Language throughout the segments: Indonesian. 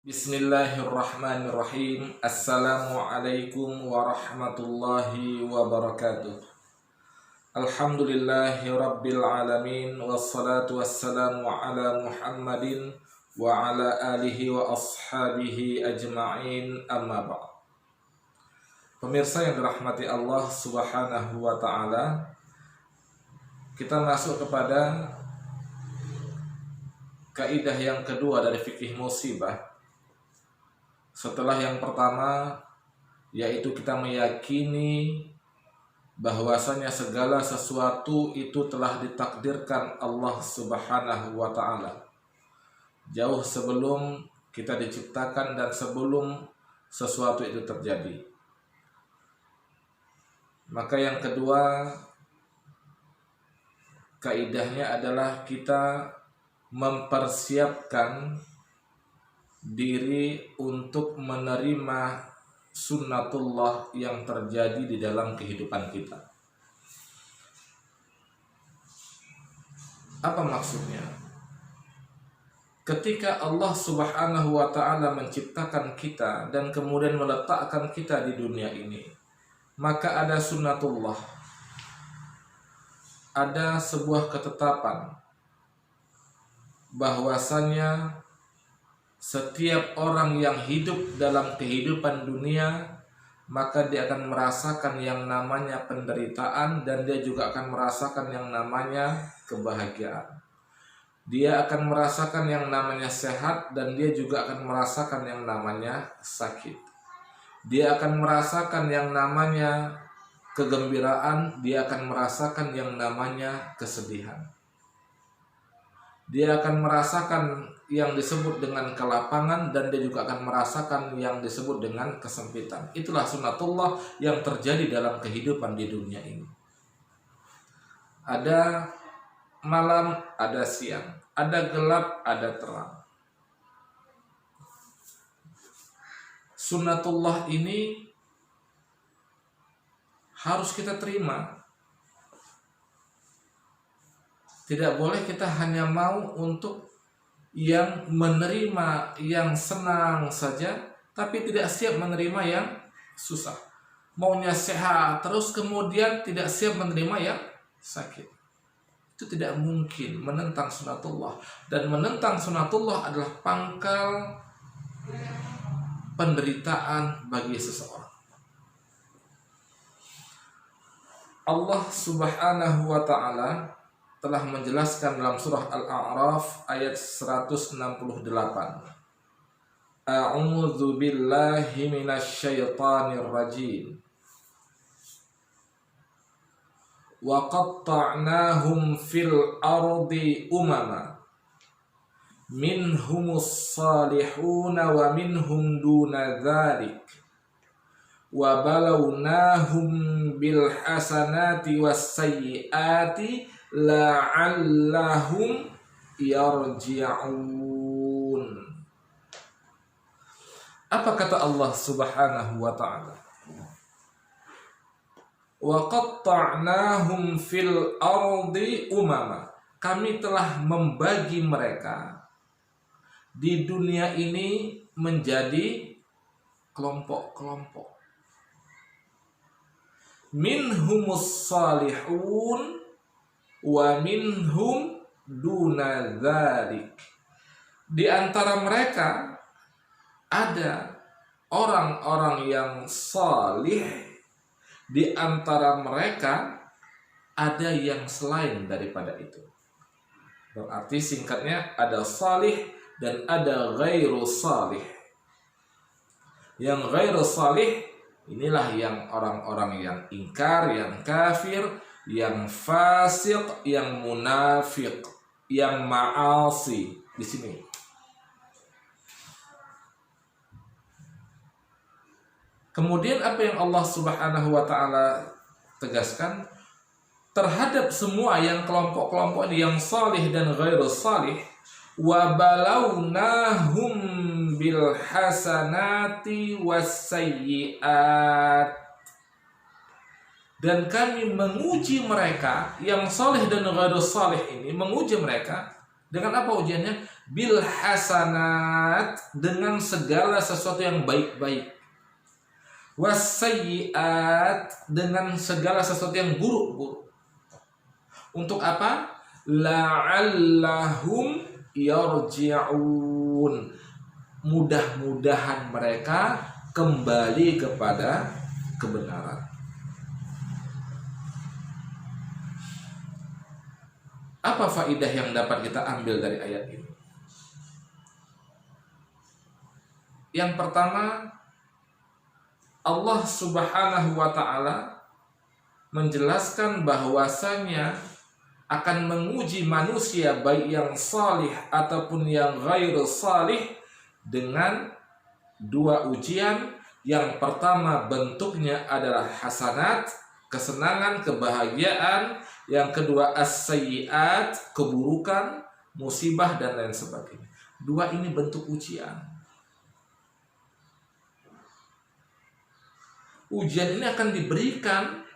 Bismillahirrahmanirrahim. Assalamualaikum warahmatullahi wabarakatuh. Alhamdulillahi rabbil alamin. Wassalatu wassalamu ala Muhammadin wa ala alihi wa ashabihi ajma'in, amma ba'd. Pemirsa yang dirahmati Allah subhanahu wa ta'ala, kita masuk kepada kaidah yang kedua dari fikih musibah. Setelah yang pertama, yaitu kita meyakini bahwasanya segala sesuatu itu telah ditakdirkan Allah subhanahu wa ta'ala jauh sebelum kita diciptakan dan sebelum sesuatu itu terjadi. Maka yang kedua, kaidahnya adalah kita mempersiapkan diri untuk menerima sunnatullah yang terjadi di dalam kehidupan kita. Apa maksudnya? Ketika Allah subhanahu wa ta'ala menciptakan kita dan kemudian meletakkan kita di dunia ini, maka ada sunnatullah, ada sebuah ketetapan bahwasanya setiap orang yang hidup dalam kehidupan dunia, maka dia akan merasakan yang namanya penderitaan dan dia juga akan merasakan yang namanya kebahagiaan. Dia akan merasakan yang namanya sehat dan dia juga akan merasakan yang namanya sakit. Dia akan merasakan yang namanya kegembiraan, dia akan merasakan yang namanya kesedihan. Dia akan merasakan yang disebut dengan kelapangan dan dia juga akan merasakan yang disebut dengan kesempitan. Itulah sunnatullah yang terjadi dalam kehidupan di dunia ini. Ada malam, ada siang, ada gelap, ada terang. Sunnatullah ini harus kita terima. Tidak boleh kita hanya mau untuk yang menerima yang senang saja, tapi tidak siap menerima yang susah. Maunya sehat, terus kemudian tidak siap menerima yang sakit. Itu tidak mungkin, menentang sunnatullah. Dan menentang sunnatullah adalah pangkal penderitaan bagi seseorang. Allah subhanahu wa ta'ala telah menjelaskan dalam surah Al-A'raf ayat 168. A'udzu billahi minasyaitonir rajim. Wa qatta'nahum fil ardi umama minhumus salihuna wa minhum duna dzalik. Wa balawnahum bil hasanati was sayyiati la'allahum yarji'un. Apa kata Allah subhanahu wa ta'ala? Wa qatta'nahum fil ardi umama. Kami telah membagi mereka di dunia ini menjadi kelompok-kelompok. Minhumus salihun wa minhum duna dzalik. Di antara mereka ada orang-orang yang salih, di antara mereka ada yang selain daripada itu. Berarti singkatnya ada salih dan ada ghairu salih. Yang ghairu salih inilah yang orang-orang yang ingkar, yang kafir, yang fasik, yang munafik, yang ma'asi di sini. Kemudian apa yang Allah subhanahu wa ta'ala tegaskan terhadap semua yang kelompok-kelompok ini, yang salih dan ghairu salih, wa balawnahum bil hasanati was sayyiat. Dan kami menguji mereka yang saleh dan ghairu saleh ini, menguji mereka Dengan apa ujiannya? Bil hasanat, dengan segala sesuatu yang baik-baik. Wasayyiat, dengan segala sesuatu yang buruk-buruk. Untuk apa? La'allahum yarji'un. Mudah-mudahan mereka kembali kepada kebenaran. Apa faidah yang dapat kita ambil dari ayat ini? Yang pertama, Allah Subhanahu wa ta'ala menjelaskan bahwasanya akan menguji manusia baik yang salih ataupun yang ghairu salih dengan dua ujian. Yang pertama bentuknya adalah hasanat, kesenangan, kebahagiaan. Yang kedua as-sayyiat, keburukan, musibah dan lain sebagainya. Dua ini bentuk ujian. Ujian ini akan diberikan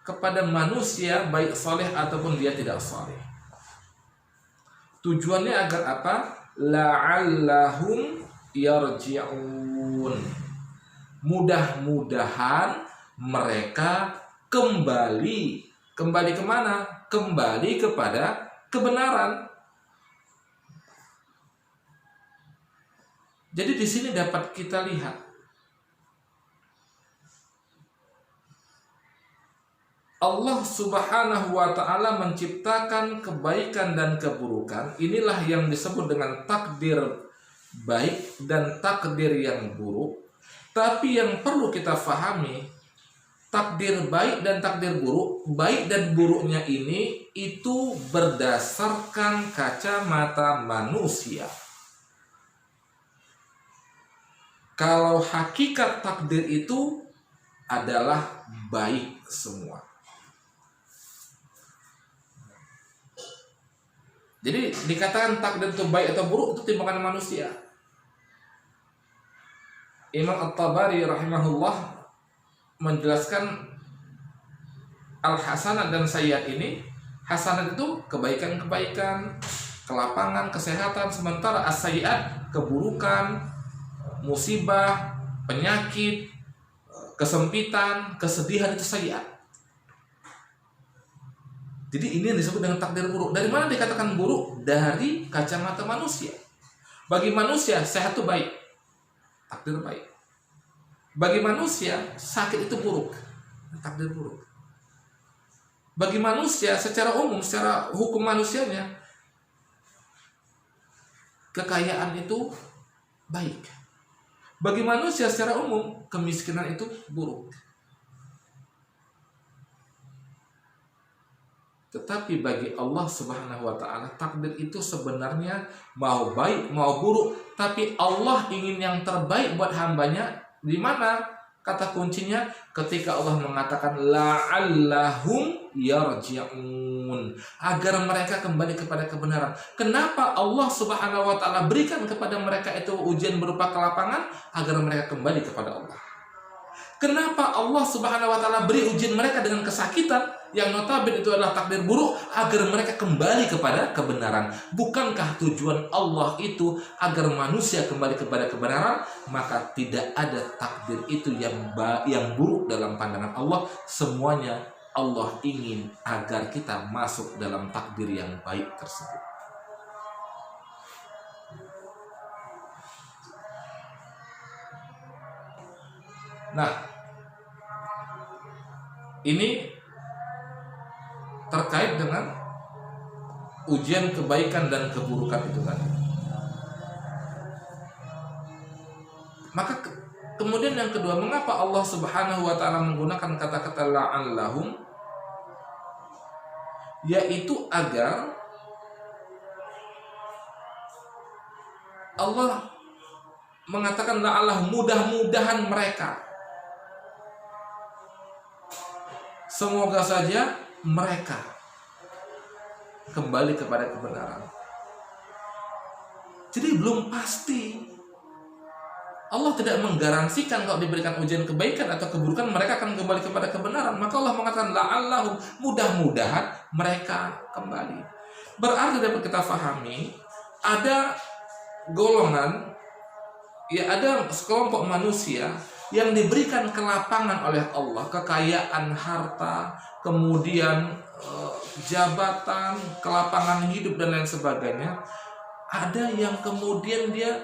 kepada manusia baik saleh ataupun dia tidak saleh. Tujuannya agar apa? La'allahum yarji'un. Mudah-mudahan mereka kembali kemana? Kembali kepada kebenaran. Jadi di sini dapat kita lihat Allah Subhanahu wa ta'ala menciptakan kebaikan dan keburukan. Inilah yang disebut dengan takdir baik dan takdir yang buruk. Tapi yang perlu kita fahami, takdir baik dan takdir buruk, baik dan buruknya ini itu berdasarkan kacamata manusia. Kalau hakikat takdir itu adalah baik semua. Jadi dikatakan takdir itu baik atau buruk itu timbangan manusia. Imam At-Tabari rahimahullah menjelaskan al-hasanat dan sayyiat ini. Hasanat itu kebaikan-kebaikan, kelapangan, kesehatan. Sementara as-sayyiat keburukan, musibah, penyakit, kesempitan, kesedihan, itu sayyiat. Jadi ini yang disebut dengan takdir buruk. Dari mana dikatakan buruk? Dari kacamata manusia. Bagi manusia sehat itu baik, takdir baik. Bagi manusia sakit itu buruk, takdir buruk. Bagi manusia secara umum, secara hukum manusianya, kekayaan itu baik. Bagi manusia secara umum, kemiskinan itu buruk. Tetapi bagi Allah Subhanahu wa ta'ala, takdir itu sebenarnya mau baik mau buruk, tapi Allah ingin yang terbaik buat hambanya. Di mana kata kuncinya? Ketika Allah mengatakan la'allahum yarji'un, agar mereka kembali kepada kebenaran. Kenapa Allah Subhanahu wa ta'ala berikan kepada mereka itu ujian berupa kelapangan? Agar mereka kembali kepada Allah. Kenapa Allah Subhanahu wa ta'ala beri ujian mereka dengan kesakitan yang notabene itu adalah takdir buruk? Agar mereka kembali kepada kebenaran. Bukankah tujuan Allah itu agar manusia kembali kepada kebenaran? Maka tidak ada takdir itu yang buruk dalam pandangan Allah. Semuanya Allah ingin agar kita masuk dalam takdir yang baik tersebut. Nah, ini terkait dengan ujian kebaikan dan keburukan itu tadi. Maka kemudian yang kedua, mengapa Allah Subhanahu wa ta'ala menggunakan kata-kata la'allahum? Yaitu agar Allah mengatakan la'allahum, mudah-mudahan mereka. Semoga saja mereka kembali kepada kebenaran. Jadi belum pasti. Allah tidak menggaransikan kalau diberikan ujian kebaikan atau keburukan mereka akan kembali kepada kebenaran. Maka Allah mengatakan la'allahum, mudah-mudahan mereka kembali. Berarti dapat kita pahami ada golongan, ya ada sekelompok manusia yang diberikan kelapangan oleh Allah, kekayaan harta, kemudian jabatan, kelapangan hidup dan lain sebagainya. Ada yang kemudian dia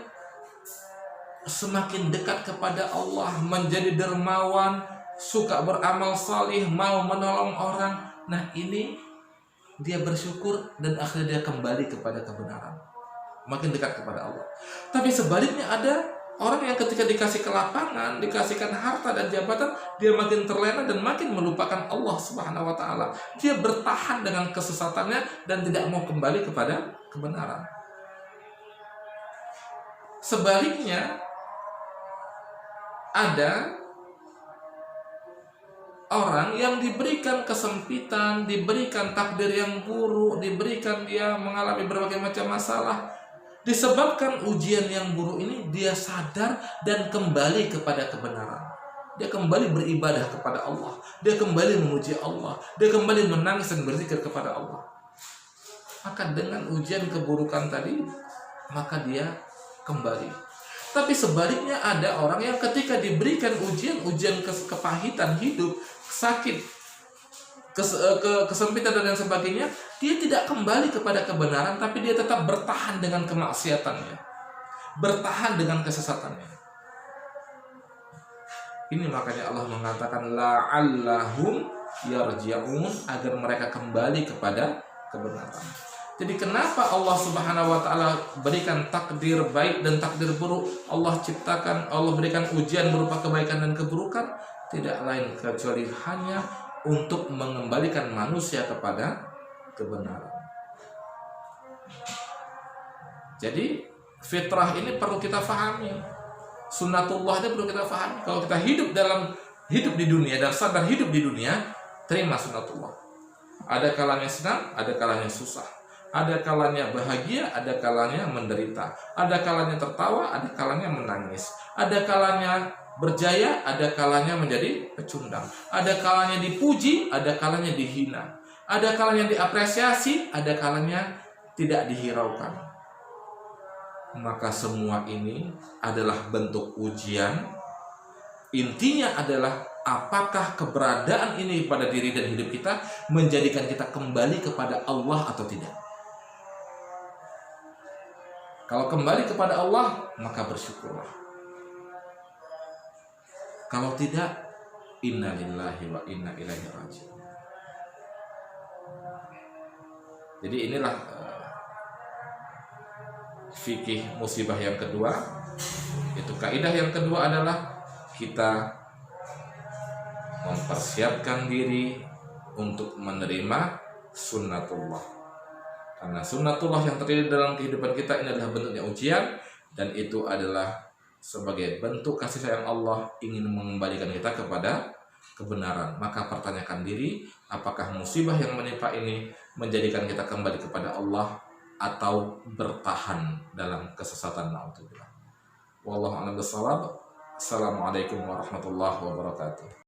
semakin dekat kepada Allah, menjadi dermawan, suka beramal salih, mau menolong orang. Nah, ini dia bersyukur dan akhirnya dia kembali kepada kebenaran, makin dekat kepada Allah. Tapi sebaliknya ada orang yang ketika dikasih kelapangan, dikasihkan harta dan jabatan, dia makin terlena dan makin melupakan Allah Subhanahu wa taala. Dia bertahan dengan kesesatannya dan tidak mau kembali kepada kebenaran. Sebaliknya ada orang yang diberikan kesempitan, diberikan takdir yang buruk, diberikan dia mengalami berbagai macam masalah. Disebabkan ujian yang buruk ini, dia sadar dan kembali kepada kebenaran. Dia kembali beribadah kepada Allah. Dia kembali memuji Allah. Dia kembali menangis dan berzikir kepada Allah. Maka dengan ujian keburukan tadi, maka dia kembali. Tapi sebaliknya ada orang yang ketika diberikan ujian kepahitan hidup, sakit, kesempitan dan sebagainya, dia tidak kembali kepada kebenaran, tapi dia tetap bertahan dengan kemaksiatannya, bertahan dengan kesesatannya. Ini makanya Allah mengatakan la'allahum yarji'un, agar mereka kembali kepada kebenaran. Jadi kenapa Allah Subhanahu wa taala berikan takdir baik dan takdir buruk? Allah ciptakan, Allah berikan ujian berupa kebaikan dan keburukan, tidak lain kecuali hanya untuk mengembalikan manusia kepada kebenaran. Jadi fitrah ini perlu kita pahami. Sunnatullah ini perlu kita pahami. Kalau kita hidup di dunia dan sadar hidup di dunia, terima sunnatullah. Ada kalanya senang, ada kalanya susah. Ada kalanya bahagia, ada kalanya menderita. Ada kalanya tertawa, ada kalanya menangis. Ada kalanya berjaya, ada kalanya menjadi pecundang. Ada kalanya dipuji, ada kalanya dihina. Ada kalanya diapresiasi, ada kalanya tidak dihiraukan. Maka semua ini adalah bentuk ujian. Intinya adalah apakah keberadaan ini pada diri dan hidup kita menjadikan kita kembali kepada Allah atau tidak. Kalau kembali kepada Allah, maka bersyukurlah. Kalau tidak, inna lillahi wa inna ilaihi raji'un. Jadi inilah fikih musibah yang kedua. Itu kaidah yang kedua adalah kita mempersiapkan diri untuk menerima sunnatullah. Karena sunnatullah yang terjadi dalam kehidupan kita ini adalah bentuknya ujian, dan itu adalah sebagai bentuk kasih sayang Allah ingin mengembalikan kita kepada kebenaran. Maka pertanyakan diri, apakah musibah yang menimpa ini menjadikan kita kembali kepada Allah atau bertahan dalam kesesatan. Na'udzubillah. Wallahu a'lam bishawab. Assalamualaikum warahmatullahi wabarakatuh.